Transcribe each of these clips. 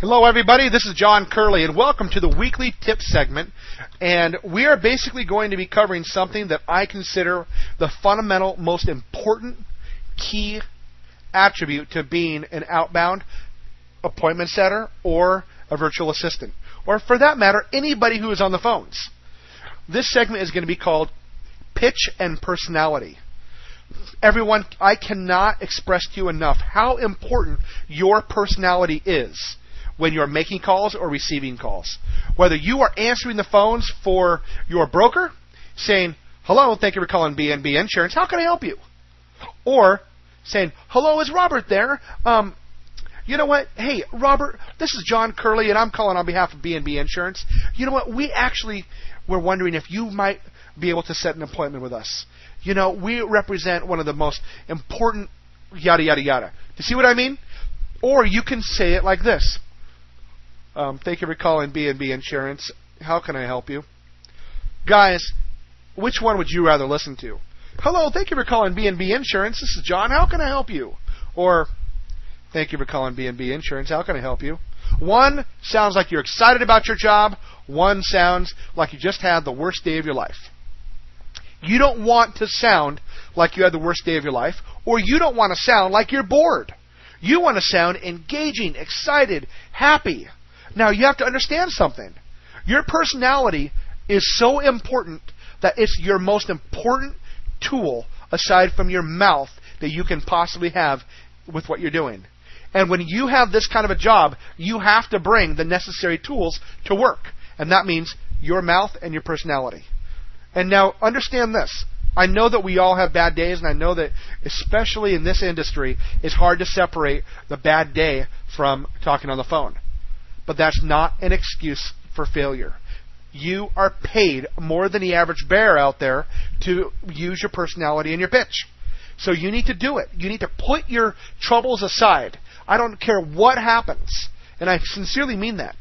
Hello everybody, this is John Kehrli and welcome to the weekly tip segment, and we are basically going to be covering something that I consider the fundamental, most important key attribute to being an outbound appointment setter or a virtual assistant, or for that matter, anybody who is on the phones. This segment is going to be called Pitch and Personality. Everyone, I cannot express to you enough how important your personality is when you're making calls or receiving calls. Whether you are answering the phones for your broker, saying, "Hello, thank you for calling B&B Insurance. How can I help you?" Or saying, "Hello, is Robert there? You know what? Hey, Robert, this is John Kehrli, and I'm calling on behalf of B&B Insurance. You know what? We actually were wondering if you might be able to set an appointment with us. You know, we represent one of the most important yada, yada, yada." Do you see what I mean? Or you can say it like this. "Thank you for calling B&B Insurance. How can I help you?" Guys, which one would you rather listen to? "Hello, thank you for calling B&B Insurance. This is John. How can I help you?" Or, "Thank you for calling B&B Insurance. How can I help you?" One sounds like you're excited about your job. One sounds like you just had the worst day of your life. You don't want to sound like you had the worst day of your life, or you don't want to sound like you're bored. You want to sound engaging, excited, happy. Now, you have to understand something. Your personality is so important that it's your most important tool, aside from your mouth, that you can possibly have with what you're doing. And when you have this kind of a job, you have to bring the necessary tools to work. And that means your mouth and your personality. And now, understand this. I know that we all have bad days, and I know that, especially in this industry, it's hard to separate the bad day from talking on the phone. But that's not an excuse for failure. You are paid more than the average bear out there to use your personality in your pitch. So you need to do it. You need to put your troubles aside. I don't care what happens, and I sincerely mean that.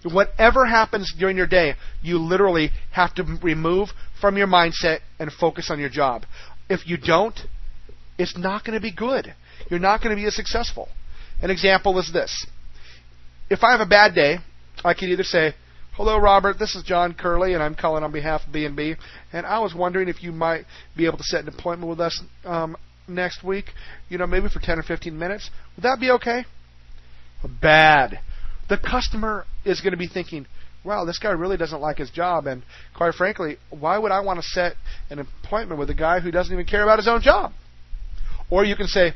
Whatever happens during your day, you literally have to remove from your mindset and focus on your job. If you don't, it's not going to be good. You're not going to be as successful. An example is this. If I have a bad day, I can either say, "Hello, Robert, this is John Kehrli, and I'm calling on behalf of B&B, and I was wondering if you might be able to set an appointment with us next week, maybe for 10 or 15 minutes. Would that be okay?" Bad. The customer is going to be thinking, "Wow, this guy really doesn't like his job, and quite frankly, why would I want to set an appointment with a guy who doesn't even care about his own job?" Or you can say,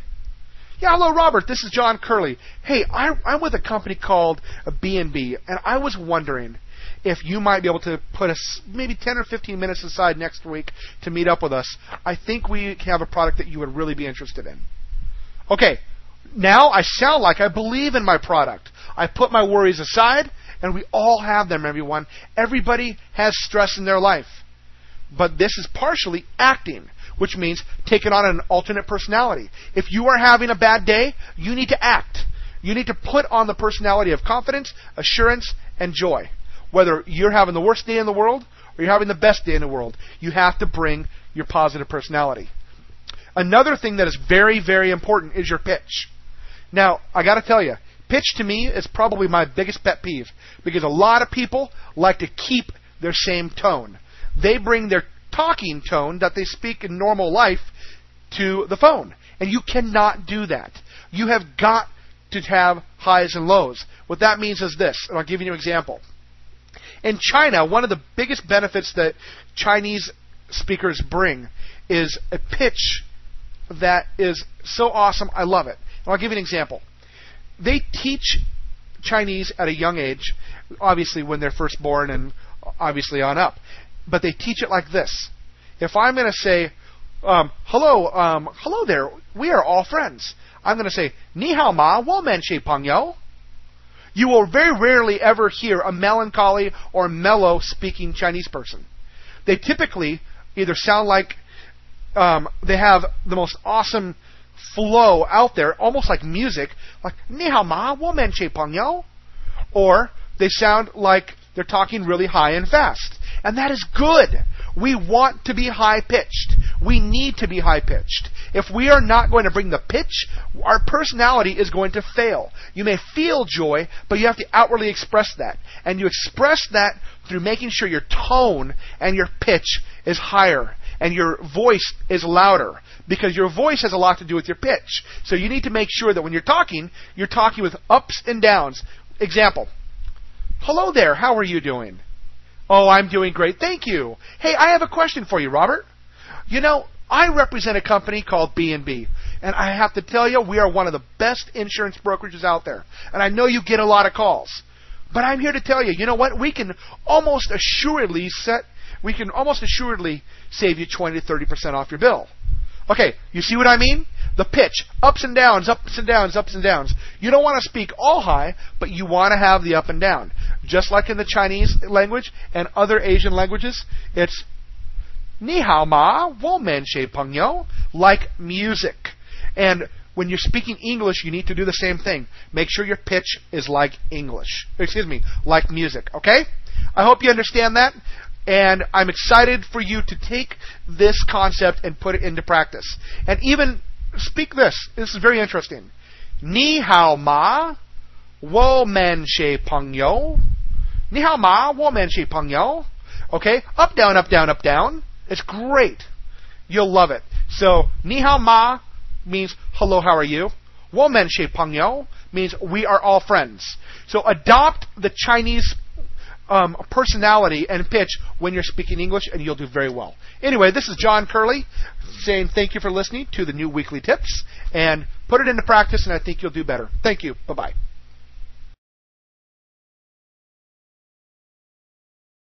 "Yeah, hello, Robert. This is John Kehrli. Hey, I'm with a company called B&B, and I was wondering if you might be able to put us maybe 10 or 15 minutes aside next week to meet up with us. I think we have a product that you would really be interested in." Okay, now I sound like I believe in my product. I put my worries aside, and we all have them, everyone. Everybody has stress in their life. But this is partially acting, which means taking on an alternate personality. If you are having a bad day, you need to act. You need to put on the personality of confidence, assurance, and joy. Whether you're having the worst day in the world or you're having the best day in the world, you have to bring your positive personality. Another thing that is very, very important is your pitch. Now, I got to tell you, pitch to me is probably my biggest pet peeve, because a lot of people like to keep their same tone. They bring their talking tone that they speak in normal life to the phone. And you cannot do that. You have got to have highs and lows. What that means is this, and I'll give you an example. In China, one of the biggest benefits that Chinese speakers bring is a pitch that is so awesome, I love it. And I'll give you an example. They teach Chinese at a young age, obviously when they're first born and obviously on up. But they teach it like this. If I'm going to say, hello there, we are all friends. I'm going to say, "Ni hao ma, wo men shi peng you." You will very rarely ever hear a melancholy or mellow speaking Chinese person. They typically either sound like they have the most awesome flow out there, almost like music, like "Ni hao ma, wo men shi peng you," or they sound like they're talking really high and fast. And that is good. We want to be high-pitched. We need to be high-pitched. If we are not going to bring the pitch, our personality is going to fail. You may feel joy, but you have to outwardly express that. And you express that through making sure your tone and your pitch is higher and your voice is louder, because your voice has a lot to do with your pitch. So you need to make sure that when you're talking with ups and downs. Example, hello there, how are you doing? Oh, I'm doing great, thank you. Hey, I have a question for you, Robert. You know, I represent a company called B&B, and I have to tell you, we are one of the best insurance brokerages out there. And I know you get a lot of calls. But I'm here to tell you, you know what? We can almost assuredly save you 20 to 30% off your bill. Okay, you see what I mean? The pitch, ups and downs, ups and downs, ups and downs. You don't want to speak all high, but you want to have the up and down. Just like in the Chinese language and other Asian languages, it's Ni hao ma, wo men she peng yo, like music. And when you're speaking English, you need to do the same thing. Make sure your pitch is like English. Like music, okay? I hope you understand that. And I'm excited for you to take this concept and put it into practice. And even speak this. This is very interesting. Ni hao ma, wo men she peng yo. Ni hao ma, wo men she peng yo. Okay? Up, down, up, down, up, down. It's great. You'll love it. So, ni hao ma means hello, how are you? Wo men she peng yo means we are all friends. So adopt the Chinese personality and pitch when you're speaking English, and you'll do very well. Anyway, this is John Kehrli saying thank you for listening to the new weekly tips, and put it into practice, and I think you'll do better. Thank you. Bye-bye.